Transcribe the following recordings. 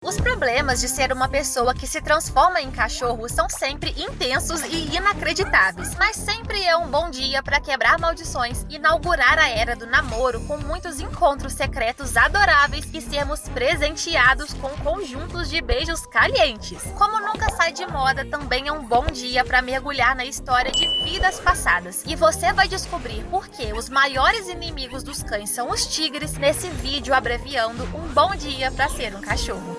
Os problemas de ser uma pessoa que se transforma em cachorro são sempre intensos e inacreditáveis, mas sempre é um bom dia para quebrar maldições, inaugurar a era do namoro com muitos encontros secretos adoráveis e sermos presenteados com conjuntos de beijos calientes. Como nunca sai de moda, também é um bom dia para mergulhar na história de vidas passadas. E você vai descobrir por que os maiores inimigos dos cães são os tigres nesse vídeo abreviando um bom dia para ser um cachorro.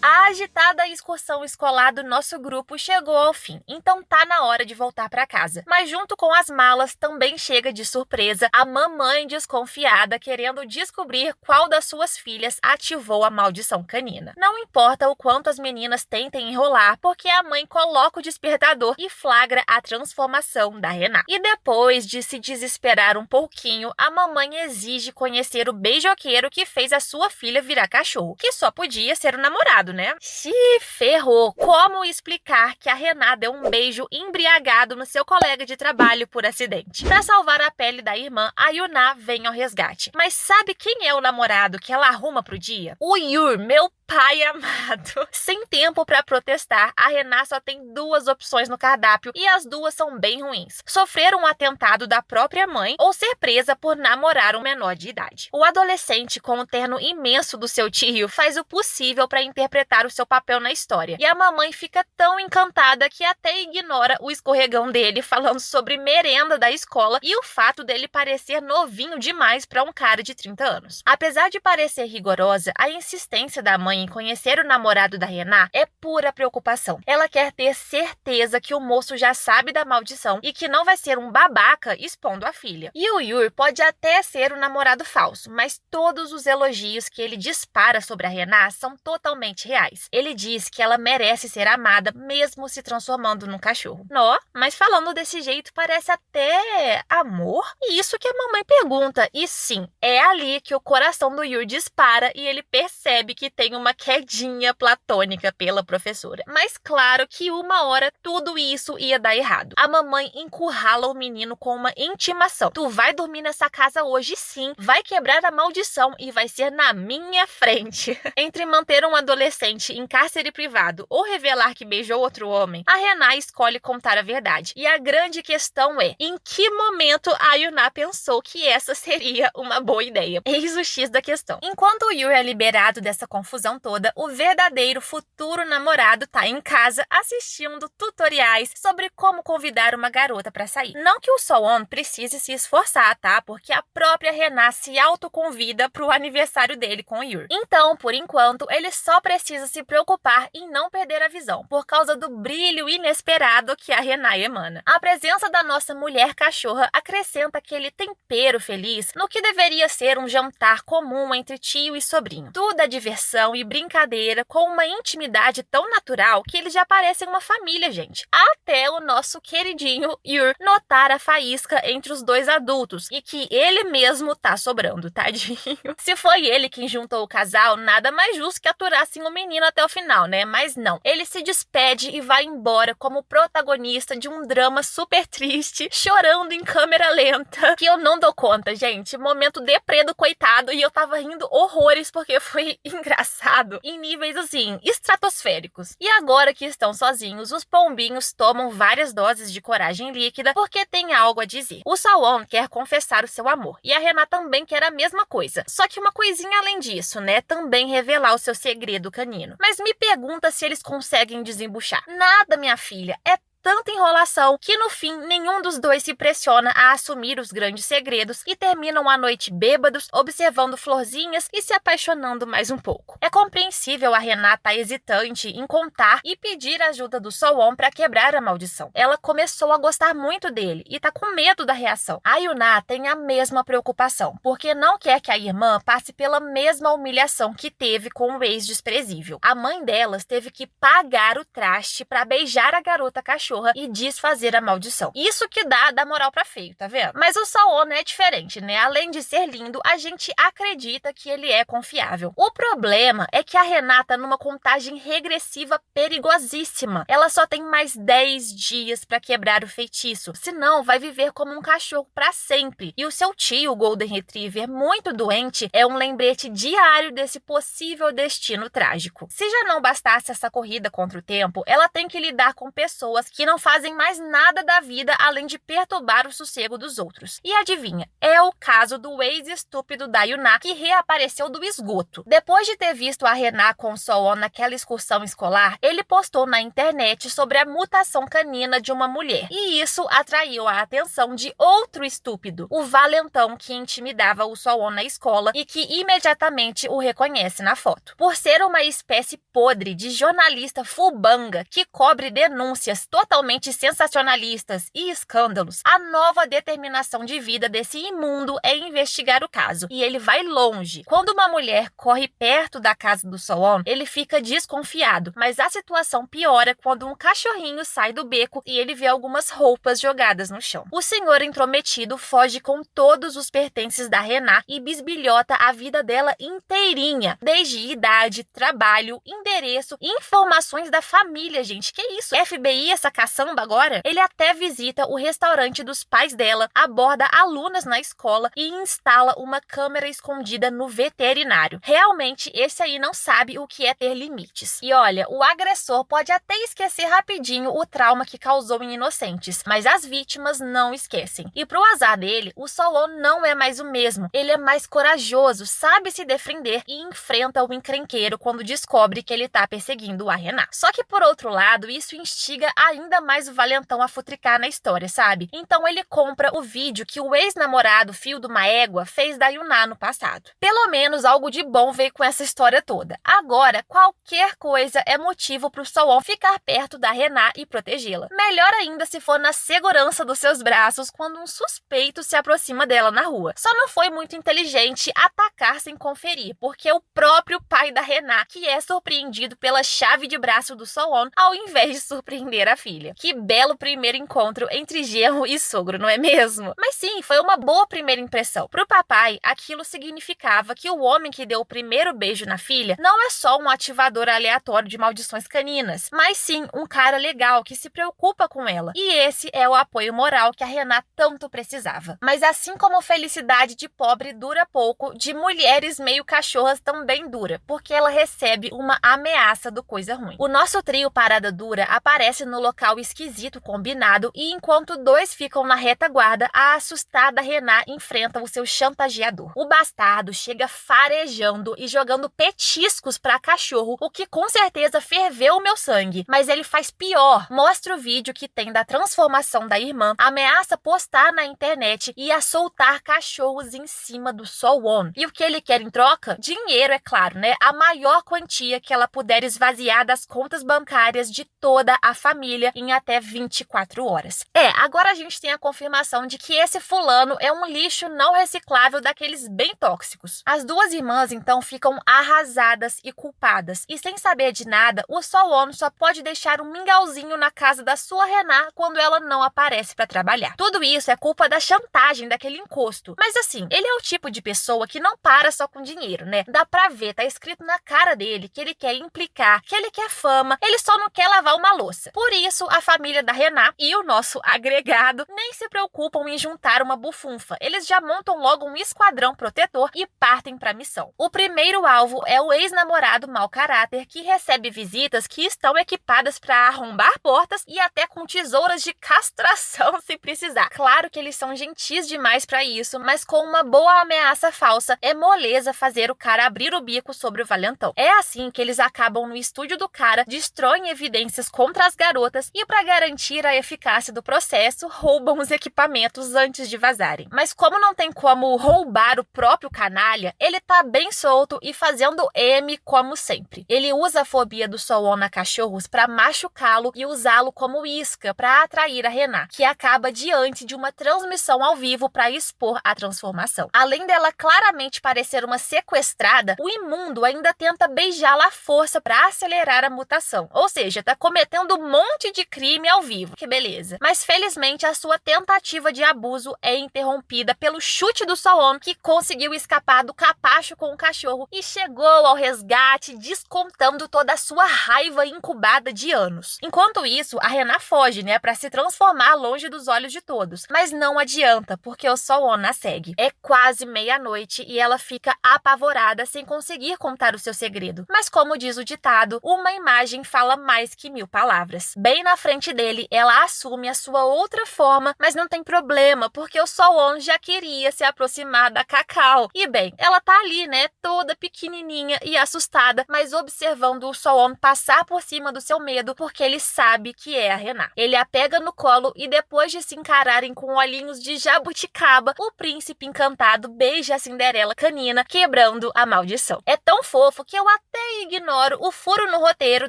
A agitada excursão escolar do nosso grupo chegou ao fim, então tá na hora de voltar para casa. Mas junto com as malas também chega de surpresa a mamãe desconfiada querendo descobrir qual das suas filhas ativou a maldição canina. Não importa o quanto as meninas tentem enrolar, porque a mãe coloca o despertador e flagra a transformação da Renata. E depois de se desesperar um pouquinho, a mamãe exige conhecer o beijoqueiro que fez a sua filha virar cachorro, que só podia ser o namorado, né? Se ferrou! Como explicar que a Renata deu um beijo embriagado no seu colega de trabalho por acidente? Para salvar a pele da irmã, a Yuna vem ao resgate. Mas sabe quem é o namorado que ela arruma pro dia? O Yur, meu pai amado. Sem tempo para protestar, a Renata só tem duas opções no cardápio e as duas são bem ruins. Sofrer um atentado da própria mãe ou ser presa por namorar um menor de idade. O adolescente com o terno imenso do seu tio faz o possível para interpretar o seu papel na história. E a mamãe fica tão encantada que até ignora o escorregão dele falando sobre merenda da escola e o fato dele parecer novinho demais para um cara de 30 anos. Apesar de parecer rigorosa, a insistência da mãe em conhecer o namorado da Renata é pura preocupação. Ela quer ter certeza que o moço já sabe da maldição e que não vai ser um babaca expondo a filha. E o Yur pode até ser o namorado falso, mas todos os elogios que ele dispara sobre a Renata são totalmente reais. Ele diz que ela merece ser amada mesmo se transformando num cachorro. Nó, mas falando desse jeito parece até amor? E isso que a mamãe pergunta. E sim, é ali que o coração do Yur dispara e ele percebe que tem uma quedinha platônica pela professora. Mas claro que uma hora tudo isso ia dar errado. A mamãe encurrala o menino com uma intimação. Tu vai dormir nessa casa hoje sim, vai quebrar a maldição e vai ser na minha frente. Entre manter um adolescente em cárcere privado ou revelar que beijou outro homem, a Renata escolhe contar a verdade. E a grande questão é, em que momento a Yuna pensou que essa seria uma boa ideia? Eis o X da questão. Enquanto o Yuri é liberado dessa confusão toda, o verdadeiro futuro namorado tá em casa assistindo tutoriais sobre como convidar uma garota para sair. Não que o Soon precise se esforçar, tá? Porque a própria Renata se autoconvida pro aniversário dele com o Yuri. Então, por enquanto, ele só precisa se preocupar em não perder a visão, por causa do brilho inesperado que a Renata emana. A presença da nossa mulher cachorra acrescenta aquele tempero feliz no que deveria ser um jantar comum entre tio e sobrinho. Tudo é diversão e brincadeira com uma intimidade tão natural que eles já parecem uma família, gente. Até o nosso queridinho Yur notar a faísca entre os dois adultos e que ele mesmo tá sobrando, tadinho. Se foi ele quem juntou o casal, nada mais justo que aturassem o menino até o final, né? Mas não. Ele se despede e vai embora como protagonista de um drama super triste, chorando em câmera lenta, que eu não dou conta, gente. Momento deprê do coitado e eu tava rindo horrores porque foi engraçado em níveis assim, estratosféricos. E agora que estão sozinhos, os pombinhos tomam várias doses de coragem líquida porque tem algo a dizer. O Soon quer confessar o seu amor e a Renata também quer a mesma coisa. Só que uma coisinha além disso, né? Também revelar o seu segredo canino. Mas me pergunta se eles conseguem desembuchar. Nada, minha filha. É tanta enrolação que no fim nenhum dos dois se pressiona a assumir os grandes segredos e terminam a noite bêbados, observando florzinhas e se apaixonando mais um pouco. É compreensível a Renata hesitante em contar e pedir ajuda do Soon para quebrar a maldição. Ela começou a gostar muito dele e tá com medo da reação. A Yuna tem a mesma preocupação, porque não quer que a irmã passe pela mesma humilhação que teve com o ex desprezível. A mãe delas teve que pagar o traste para beijar a garota cachorra cachorra e desfazer a maldição. Isso que dá moral pra feio, tá vendo? Mas o Sol-On é diferente, né? Além de ser lindo, a gente acredita que ele é confiável. O problema é que a Renata numa contagem regressiva perigosíssima. Ela só tem mais 10 dias pra quebrar o feitiço, senão vai viver como um cachorro pra sempre. E o seu tio, o Golden Retriever, muito doente, é um lembrete diário desse possível destino trágico. Se já não bastasse essa corrida contra o tempo, ela tem que lidar com pessoas que não fazem mais nada da vida além de perturbar o sossego dos outros. E adivinha, é o caso do ex-estúpido da Yuna, que reapareceu do esgoto. Depois de ter visto a Rená com o Sol-On naquela excursão escolar, ele postou na internet sobre a mutação canina de uma mulher. E isso atraiu a atenção de outro estúpido, o valentão que intimidava o Sol-On na escola e que imediatamente o reconhece na foto. Por ser uma espécie podre de jornalista fubanga que cobre denúncias totalmente sensacionalistas e escândalos, a nova determinação de vida desse imundo é investigar o caso. E ele vai longe. Quando uma mulher corre perto da casa do Sol-On, ele fica desconfiado, mas a situação piora quando um cachorrinho sai do beco e ele vê algumas roupas jogadas no chão. O senhor intrometido foge com todos os pertences da Rená e bisbilhota a vida dela inteirinha, desde idade, trabalho, endereço, informações da família, gente. Que isso? FBI essa caçamba agora? Ele até visita o restaurante dos pais dela, aborda alunas na escola e instala uma câmera escondida no veterinário. Realmente, esse aí não sabe o que é ter limites. E olha, o agressor pode até esquecer rapidinho o trauma que causou em inocentes, mas as vítimas não esquecem. E pro azar dele, o Sol-On não é mais o mesmo. Ele é mais corajoso, sabe se defender e enfrenta o encrenqueiro quando descobre que ele tá perseguindo a Rená. Só que por outro lado, isso instiga ainda mais o valentão a futricar na história, sabe? Então ele compra o vídeo que o ex-namorado, fio de uma égua, fez da Yuna no passado. Pelo menos algo de bom veio com essa história toda. Agora, qualquer coisa é motivo pro Sol-On ficar perto da Rená e protegê-la. Melhor ainda se for na segurança dos seus braços quando um suspeito se aproxima dela na rua. Só não foi muito inteligente atacar sem conferir, porque o próprio pai da Rená, que é surpreendido pela chave de braço do Sol-On, ao invés de surpreender a filha. Que belo primeiro encontro entre genro e sogro, não é mesmo? Mas sim, foi uma boa primeira impressão. Pro papai, aquilo significava que o homem que deu o primeiro beijo na filha não é só um ativador aleatório de maldições caninas, mas sim um cara legal que se preocupa com ela. E esse é o apoio moral que a Rená tanto precisava. Mas assim como felicidade de pobre dura pouco, de mulheres meio cachorras também dura, porque ela recebe uma ameaça do coisa ruim. O nosso trio Parada Dura aparece no local esquisito combinado e enquanto dois ficam na retaguarda, a assustada Rená enfrenta o seu chantageador. O bastardo chega farejando e jogando petiscos pra cachorro, o que com certeza ferveu o meu sangue. Mas ele faz pior. Mostra o vídeo que tem da transformação da irmã, ameaça postar na internet e a soltar cachorros em cima do Sol-On. E o que ele quer em troca? Dinheiro, é claro, né? A maior quantia que ela puder esvaziar das contas bancárias de toda a família em até 24 horas. Agora a gente tem a confirmação de que esse fulano é um lixo não reciclável daqueles bem tóxicos. As duas irmãs, então, ficam arrasadas e culpadas. E sem saber de nada, o Sol-On só pode deixar um mingauzinho na casa da sua Rená quando ela não aparece para trabalhar. Tudo isso é culpa da chantagem daquele encosto. Mas assim, ele é o tipo de pessoa que não para só com dinheiro, né? Dá pra ver, tá escrito na cara dele que ele quer implicar, que ele quer fama, ele só não quer lavar uma louça. Por isso, a família da Rená e o nosso agregado nem se preocupam em juntar uma bufunfa. Eles já montam logo um esquadrão protetor e partem pra missão. O primeiro alvo é o ex-namorado mau caráter que recebe visitas que estão equipadas para arrombar portas e até com tesouras de castração se precisar. Claro que eles são gentis demais para isso, mas com uma boa ameaça falsa é moleza fazer o cara abrir o bico sobre o valentão. É assim que eles acabam no estúdio do cara, destroem evidências contra as garotas e para garantir a eficácia do processo, roubam os equipamentos antes de vazarem. Mas como não tem como roubar o próprio canalha, ele tá bem solto e fazendo M como sempre. Ele usa a fobia do Sol-On a cachorros para machucá-lo e usá-lo como isca para atrair a Rená, que acaba diante de uma transmissão ao vivo para expor a transformação. Além dela claramente parecer uma sequestrada, o imundo ainda tenta beijá-la à força para acelerar a mutação. Ou seja, tá cometendo um monte de crime ao vivo. Que beleza. Mas felizmente a sua tentativa de abuso é interrompida pelo chute do Soo-won, que conseguiu escapar do capacho com o cachorro e chegou ao resgate, descontando toda a sua raiva incubada de anos. Enquanto isso, a Rena foge, para se transformar longe dos olhos de todos. Mas não adianta, porque o Soo-won a segue. É quase meia-noite e ela fica apavorada sem conseguir contar o seu segredo. Mas como diz o ditado, uma imagem fala mais que 1000 palavras. Bem na frente dele, ela assume a sua outra forma, mas não tem problema, porque o Soo-won já queria se aproximar da Cacau. E bem, ela tá ali, toda pequenininha e assustada, mas observando o Soo-won passar por cima do seu medo, porque ele sabe que é a Rena. Ele a pega no colo e depois de se encararem com olhinhos de jabuticaba, o príncipe encantado beija a Cinderela canina, quebrando a maldição. É tão fofo que eu até ignoro o furo no roteiro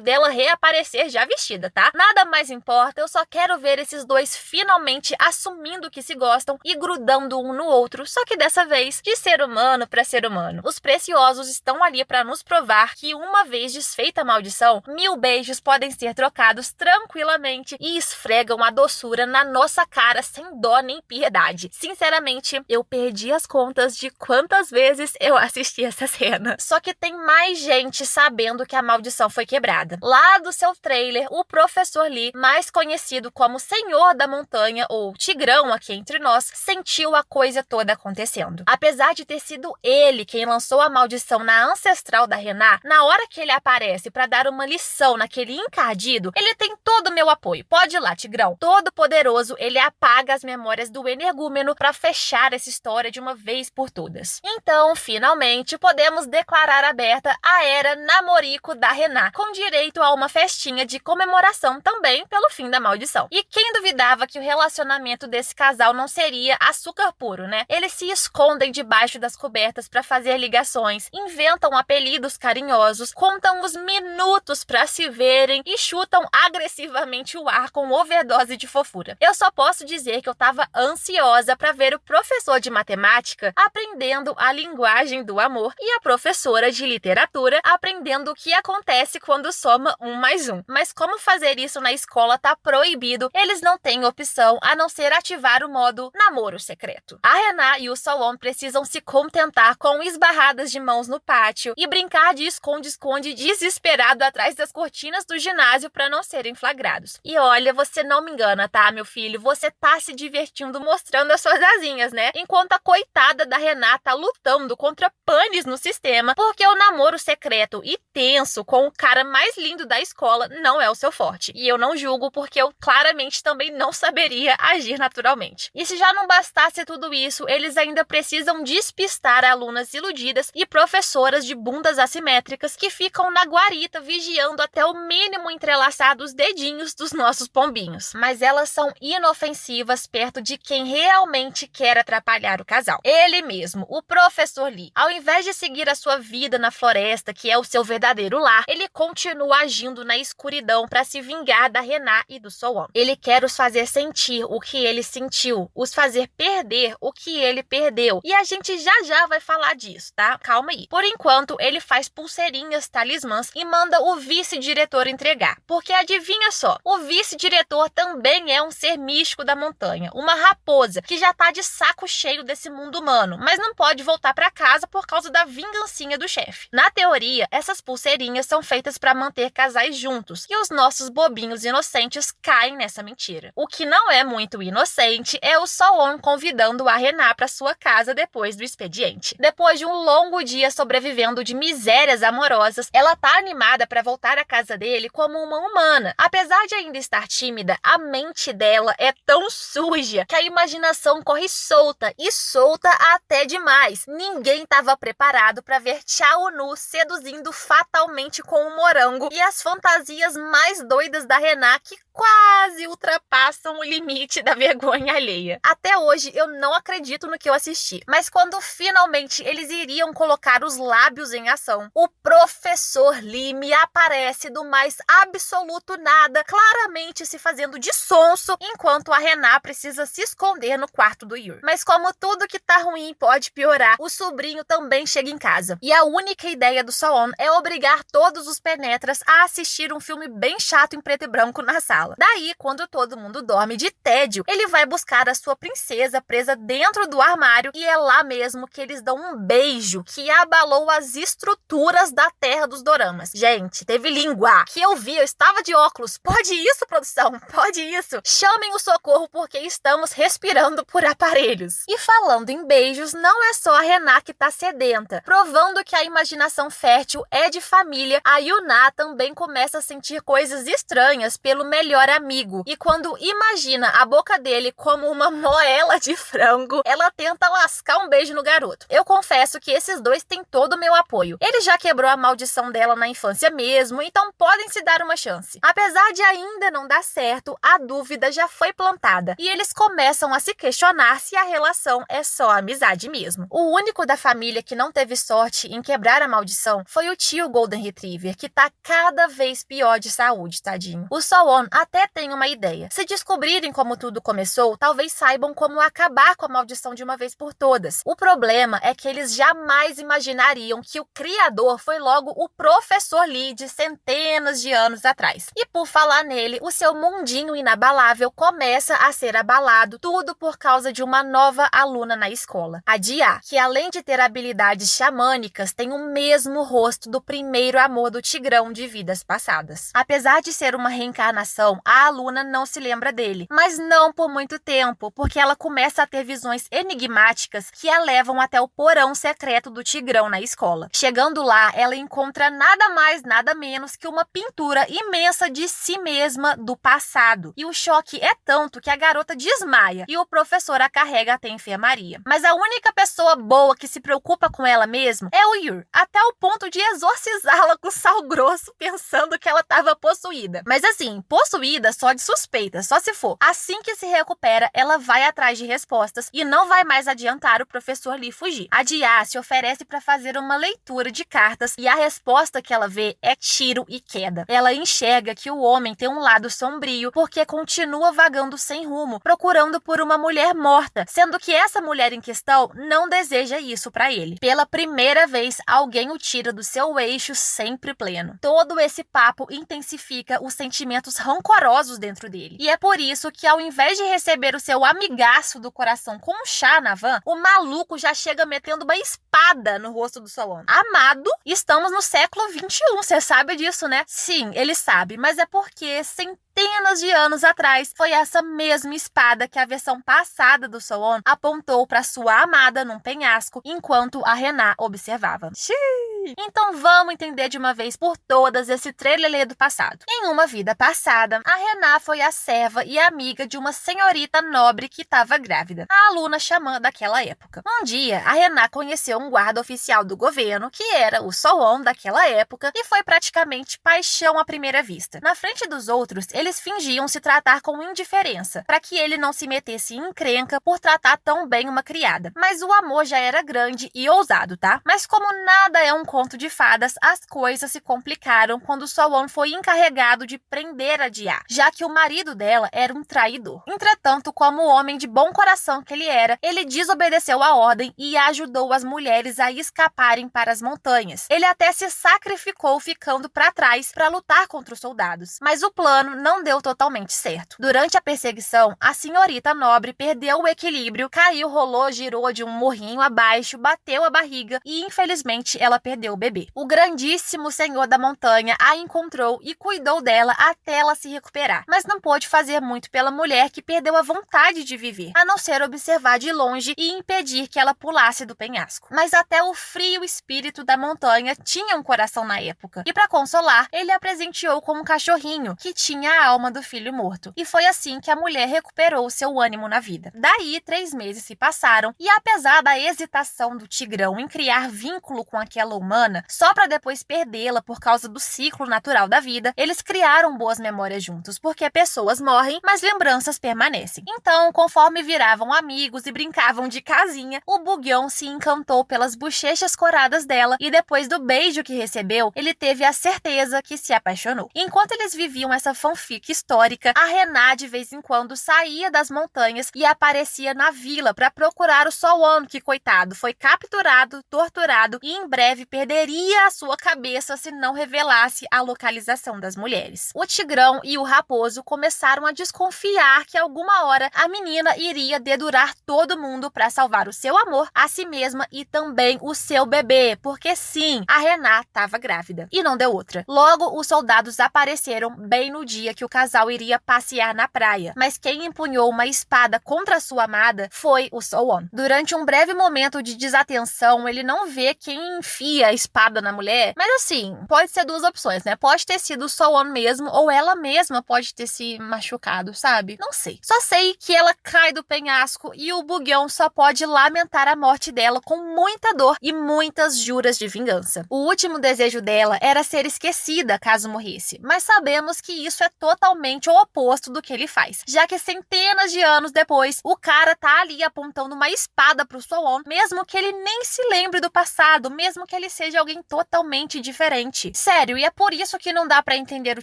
dela reaparecer já vestida, tá? Nada mais importa, eu só quero ver esses dois finalmente assumindo que se gostam e grudando um no outro, só que dessa vez de ser humano para ser humano. Os preciosos estão ali para nos provar que uma vez desfeita a maldição, 1000 beijos podem ser trocados tranquilamente e esfregam a doçura na nossa cara sem dó nem piedade. Sinceramente, eu perdi as contas de quantas vezes eu assisti essa cena. Só que tem mais gente sabendo que a maldição foi quebrada. Lá do seu trailer, o professor Lee, mais conhecido como Senhor da Montanha ou Tigrão aqui entre nós, sentiu a coisa toda acontecendo. Apesar de ter sido ele quem lançou a maldição na ancestral da Rena, na hora que ele aparece para dar uma lição naquele encardido, ele tem todo o meu apoio. Pode ir lá, Tigrão. Todo poderoso, ele apaga as memórias do energúmeno para fechar essa história de uma vez por todas. Então, finalmente, podemos declarar aberta a era namorico da Rena, com direito a uma festinha de comemoração também pelo fim da maldição. E quem duvidava que o relacionamento desse casal não seria açúcar puro, Eles se escondem debaixo das cobertas para fazer ligações, inventam apelidos carinhosos, contam os minutos para se verem e chutam agressivamente o ar com overdose de fofura. Eu só posso dizer que eu tava ansiosa para ver o professor de matemática aprendendo a linguagem do amor e a professora de literatura aprendendo o que acontece quando soma 1 mais 1. Mas como fazer isso na escola tá proibido, eles não têm opção a não ser ativar o modo namoro secreto. A Rena e o Soo-won precisam se contentar com esbarradas de mãos no pátio e brincar de esconde-esconde desesperado atrás das cortinas do ginásio para não serem flagrados. E olha, você não me engana, tá, meu filho? Você tá se divertindo mostrando as suas asinhas, Enquanto a coitada da Renata lutando contra panes no sistema, porque o namoro secreto e tenso com o cara mais lindo da escola não é o seu forte. E eu não julgo, porque eu claramente também não saberia agir naturalmente. E se já não bastasse tudo isso, eles ainda precisam despistar alunas iludidas e professoras de bundas assimétricas que ficam na guarita vigiando até o mínimo entrelaçar dos dedinhos dos nossos pombinhos. Mas elas são inofensivas perto de quem realmente quer atrapalhar o casal. Ele mesmo, o professor Lee. Ao invés de seguir a sua vida na floresta, que é o seu verdadeiro lar, ele continua agindo na escuridão para se vingar da Rena e do Soo-won. Ele quer os fazer sentir o que ele sentiu, os fazer perder o que ele perdeu. E a gente já vai falar disso, tá? Calma aí. Por enquanto, ele faz pulseirinhas talismãs e manda o vice-diretor entregar. Porque adivinha só, o vice-diretor também é um ser místico da montanha, uma raposa que já tá de saco cheio desse mundo humano, mas não pode voltar para casa por causa da vingancinha do chefe. Na teoria, essas pulseirinhas são feitas para manter casais juntos, e os nossos bobinhos inocentes caem nessa mentira. O que não é muito inocente é o Soo-won convidando a Rena para sua casa depois do expediente. Depois de um longo dia sobrevivendo de misérias amorosas, ela tá animada para voltar à casa dele como uma humana. Apesar de ainda estar tímida, a mente dela é tão suja que a imaginação corre solta, e solta até demais. Ninguém estava preparado para ver Chao Nu seduzindo fatalmente com um morango e as fantasias mais doidas da Rena que quase ultrapassam o limite da vergonha alheia. Até hoje eu não acredito no que eu assisti, mas quando finalmente eles iriam colocar os lábios em ação, o professor Lee me aparece do mais absoluto nada, claramente se fazendo de sonso, enquanto a Rena precisa se esconder no quarto do Yor. Mas como tudo que tá ruim pode piorar, o sobrinho também chega em casa. E a única ideia do Soo-won é obrigar todos os penetras a assistir um filme bem chato em preto e branco branco na sala. Daí, quando todo mundo dorme de tédio, ele vai buscar a sua princesa presa dentro do armário e é lá mesmo que eles dão um beijo que abalou as estruturas da terra dos doramas. Gente, teve língua que eu vi, eu estava de óculos. Pode isso, produção? Pode isso. Chamem o socorro porque estamos respirando por aparelhos. E falando em beijos, não é só a Rená que tá sedenta. Provando que a imaginação fértil é de família, a Yuna também começa a sentir coisas estranhas pelo melhor amigo. E quando imagina a boca dele como uma moela de frango, ela tenta lascar um beijo no garoto. Eu confesso que esses dois têm todo o meu apoio. Ele já quebrou a maldição dela na infância mesmo, então podem se dar uma chance. Apesar de ainda não dar certo, a dúvida já foi plantada e eles começam a se questionar se a relação é só amizade mesmo. O único da família que não teve sorte em quebrar a maldição foi o tio Golden Retriever, que tá cada vez pior de saúde, tadinho. O Sowon até tem uma ideia. Se descobrirem como tudo começou, talvez saibam como acabar com a maldição de uma vez por todas. O problema é que eles jamais imaginariam que o criador foi logo o professor Lee de centenas de anos atrás. E por falar nele, o seu mundinho inabalável começa a ser abalado, tudo por causa de uma nova aluna na escola. A Dia, que além de ter habilidades xamânicas, tem o mesmo rosto do primeiro amor do Tigrão de vidas passadas. Apesar de ser uma reencarnação, a aluna não se lembra dele, mas não por muito tempo, porque ela começa a ter visões enigmáticas que a levam até o porão secreto do Tigrão na escola. Chegando lá, ela encontra nada mais, nada menos que uma pintura imensa de si mesma do passado. E o choque é tanto que a garota desmaia e o professor a carrega até a enfermaria. Mas a única pessoa boa que se preocupa com ela mesmo é o Yor, até o ponto de exorcizá-la com sal grosso, pensando que ela estava possuída. Mas assim, possuída só de suspeita, só se for. Assim que se recupera, ela vai atrás de respostas e não vai mais adiantar o professor Lee fugir. A Dia se oferece para fazer uma leitura de cartas e a resposta que ela vê é tiro e queda. Ela enxerga que o homem tem um lado sombrio porque continua vagando sem rumo, procurando por uma mulher morta, sendo que essa mulher em questão não deseja isso para ele. Pela primeira vez, alguém o tira do seu eixo sempre pleno. Todo esse papo intensifica os sentimentos rancorosos dentro dele. E é por isso que, ao invés de receber o seu amigaço do coração com um chá na van, o maluco já chega metendo uma espada no rosto do Sowon. Amado, estamos no século 21, você sabe disso, né? Sim, ele sabe, mas é porque centenas de anos atrás, foi essa mesma espada que a versão passada do Sowon apontou para sua amada num penhasco, enquanto a Rená observava. Xiii! Então vamos entender de uma vez por todas esse trelelê do passado. Em uma vida passada, a Rená foi a serva e amiga de uma senhorita nobre que estava grávida, a aluna xamã daquela época. Um dia, a Rená conheceu um guarda oficial do governo, que era o Sowon daquela época, e foi praticamente paixão à primeira vista. Na frente dos outros, eles fingiam se tratar com indiferença, para que ele não se metesse em encrenca por tratar tão bem uma criada. Mas o amor já era grande e ousado, tá? Mas como nada é um conto de fadas, as coisas se complicaram quando Sowon foi encarregado de prender a Dia, já que o marido dela era um traidor. Entretanto, como homem de bom coração que ele era, ele desobedeceu a ordem e ajudou as mulheres a escaparem para as montanhas. Ele até se sacrificou ficando para trás para lutar contra os soldados. Mas o plano não deu totalmente certo. Durante a perseguição, a senhorita nobre perdeu o equilíbrio, caiu, rolou, girou de um morrinho abaixo, bateu a barriga e infelizmente ela perdeu o bebê. O grandíssimo senhor da montanha a encontrou e cuidou dela até ela se recuperar, mas não pôde fazer muito pela mulher que perdeu a vontade de viver, a não ser observar de longe e impedir que ela pulasse do penhasco. Mas até o frio espírito da montanha tinha um coração na época, e para consolar, ele a presenteou com um cachorrinho que tinha a alma do filho morto. E foi assim que a mulher recuperou seu ânimo na vida. Daí, 3 meses se passaram, e apesar da hesitação do Tigrão em criar vínculo com aquela humana, só para depois perdê-la por causa do ciclo natural da vida, eles criaram boas memórias juntos, porque pessoas morrem, mas lembranças permanecem. Então, conforme viravam amigos e brincavam de casinha, o Bugyeon se encantou pelas bochechas coradas dela, e depois do beijo que recebeu, ele teve a certeza que se apaixonou. Enquanto eles viviam essa fanfic fica histórica, a Rená de vez em quando saía das montanhas e aparecia na vila para procurar o Sowon, que, coitado, foi capturado, torturado e em breve perderia a sua cabeça se não revelasse a localização das mulheres. O Tigrão e o Raposo começaram a desconfiar que alguma hora a menina iria dedurar todo mundo para salvar o seu amor, a si mesma e também o seu bebê, porque sim, a Rená estava grávida. E não deu outra. Logo, os soldados apareceram bem no dia que o casal iria passear na praia, mas quem empunhou uma espada contra sua amada foi o Sowon. Durante um breve momento de desatenção, ele não vê quem enfia a espada na mulher, mas assim, pode ser duas opções, né? Pode ter sido o Sowon mesmo, ou ela mesma pode ter se machucado, sabe? Não sei. Só sei que ela cai do penhasco e o Bugyeon só pode lamentar a morte dela com muita dor e muitas juras de vingança. O último desejo dela era ser esquecida caso morresse, mas sabemos que isso é totalmente o oposto do que ele faz, já que centenas de anos depois, o cara tá ali apontando uma espada pro Sowon, mesmo que ele nem se lembre do passado, mesmo que ele seja alguém totalmente diferente. Sério, e é por isso que não dá pra entender o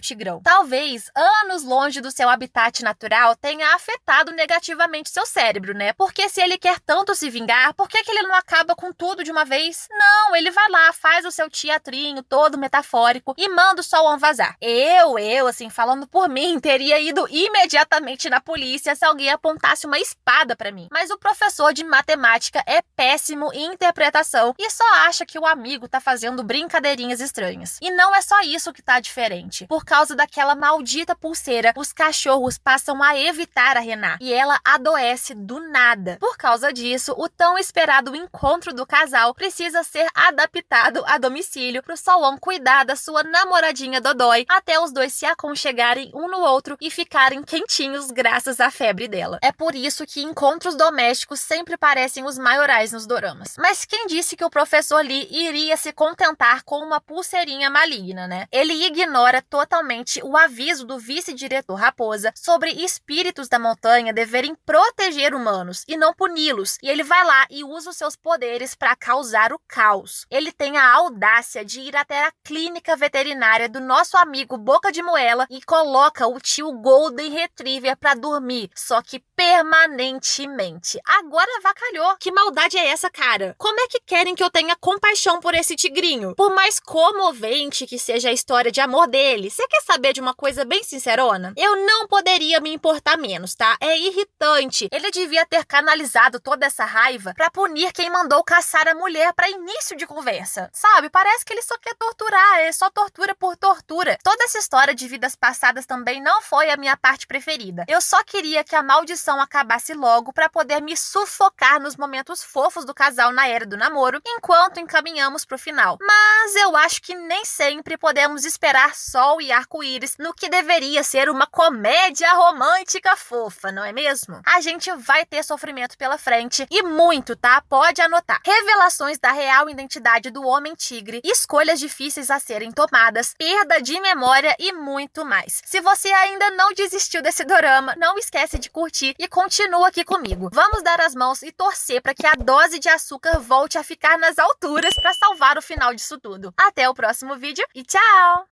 Tigrão. Talvez anos longe do seu habitat natural tenha afetado negativamente seu cérebro, né? Porque se ele quer tanto se vingar, por que ele não acaba com tudo de uma vez? Não, ele vai lá, faz o seu teatrinho todo metafórico e manda o Sowon vazar. Assim, falando por mim, teria ido imediatamente na polícia se alguém apontasse uma espada pra mim. Mas o professor de matemática é péssimo em interpretação e só acha que o amigo tá fazendo brincadeirinhas estranhas. E não é só isso que tá diferente. Por causa daquela maldita pulseira, os cachorros passam a evitar a Rená e ela adoece do nada. Por causa disso, o tão esperado encontro do casal precisa ser adaptado a domicílio pro Sowon cuidar da sua namoradinha Dodói até os dois se aconchegarem um no outro e ficarem quentinhos graças à febre dela. É por isso que encontros domésticos sempre parecem os maiorais nos doramas. Mas quem disse que o professor Lee iria se contentar com uma pulseirinha maligna, né? Ele ignora totalmente o aviso do vice-diretor Raposa sobre espíritos da montanha deverem proteger humanos e não puni-los. E ele vai lá e usa os seus poderes para causar o caos. Ele tem a audácia de ir até a clínica veterinária do nosso amigo Boca de Moela e coloca o tio Golden Retriever para dormir, só que permanentemente. Agora avacalhou. Que maldade é essa, cara? Como é que querem que eu tenha compaixão por esse tigrinho? Por mais comovente que seja a história de amor dele, você quer saber de uma coisa bem sincerona? Eu não poderia me importar menos, tá? É irritante. Ele devia ter canalizado toda essa raiva pra punir quem mandou caçar a mulher pra início de conversa. Sabe? Parece que ele só quer torturar, é só tortura por tortura. Toda essa história de vidas passadas também não foi a minha parte preferida. Eu só queria que a maldição acabasse logo pra poder me sufocar nos momentos fofos do casal na era do namoro, enquanto encaminhamos pro final. Mas eu acho que nem sempre podemos esperar sol e arco-íris no que deveria ser uma comédia romântica fofa, não é mesmo? A gente vai ter sofrimento pela frente e muito, tá? Pode anotar. Revelações da real identidade do Homem-Tigre, escolhas difíceis a serem tomadas, perda de memória e muito mais. Se você ainda não desistiu desse dorama, não esquece de curtir e continua aqui comigo. Vamos dar as mãos e torcer para que a dose de açúcar volte a ficar nas alturas para salvar o final disso tudo. Até o próximo vídeo e tchau!